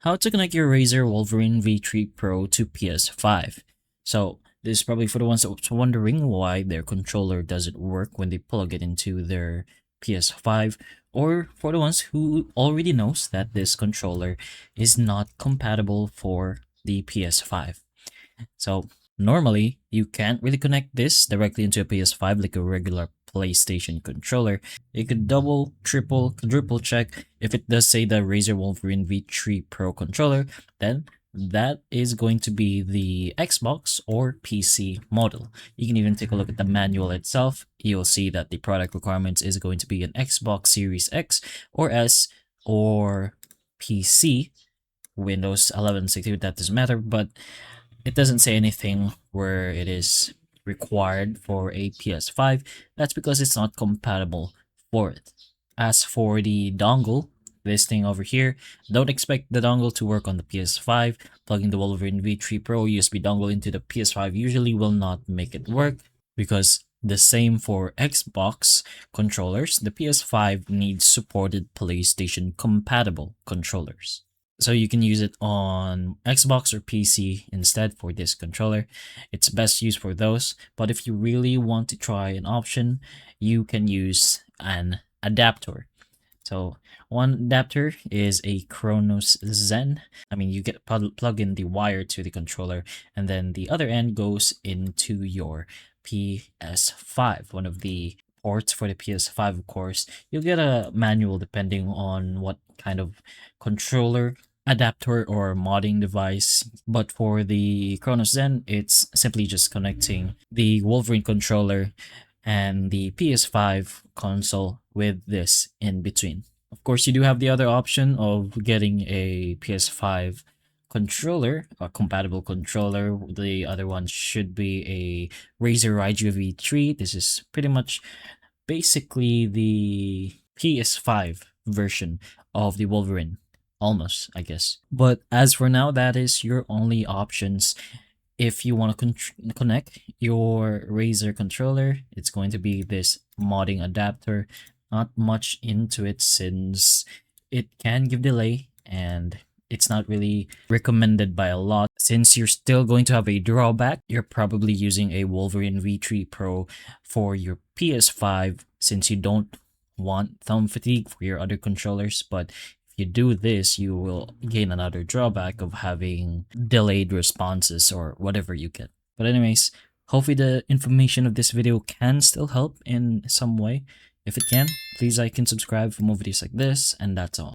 How to connect your Razer Wolverine V3 Pro to PS5. So this is probably for the ones that's wondering why their controller doesn't work when they plug it into their PS5, or for the ones who already knows that this controller is not compatible for the PS5. So normally you can't really connect this directly into a PS5 like a regular PlayStation controller. You could double, triple, quadruple check. If it does say the Razer Wolverine V3 Pro controller, then that is going to be the Xbox or PC model. You can even take a look at the manual itself. You'll see that the product requirements is going to be an Xbox Series X or S or PC, Windows 11, 16, that doesn't matter, but it doesn't say anything where it is required for a PS5. That's because it's not compatible for it. As for the dongle, this thing over here, don't expect the dongle to work on the PS5. Plugging the Wolverine V3 Pro USB dongle into the PS5 usually will not make it work, because the same for Xbox controllers, the PS5 needs supported PlayStation compatible controllers. So you can use it on Xbox or PC instead for this controller. It's best used for those, but if you really want to try an option, you can use an adapter. So one adapter is a Kronos Zen. I mean, you get plug in the wire to the controller, and then the other end goes into your PS5, one of the ports for the PS5, of course. You'll get a manual depending on what kind of controller, adapter, or modding device. But for the Kronos Zen, it's simply just connecting the Wolverine controller and the PS5 console with this in between. Of course, you do have the other option of getting a PS5 controller, a compatible controller. The other one should be a Razer Raiju V3. This is pretty much basically the PS5 version of the Wolverine. Almost, I guess. But as for now, that is your only options. If you want to connect your Razer controller, it's going to be this modding adapter. Not much into it since it can give delay, and it's not really recommended by a lot. Since you're still going to have a drawback, you're probably using a Wolverine V3 Pro for your PS5 since you don't want thumb fatigue for your other controllers. But if you do this, you will gain another drawback of having delayed responses or whatever you get. But anyways, hopefully the information of this video can still help in some way. If it can, please like and subscribe for more videos like this, and that's all.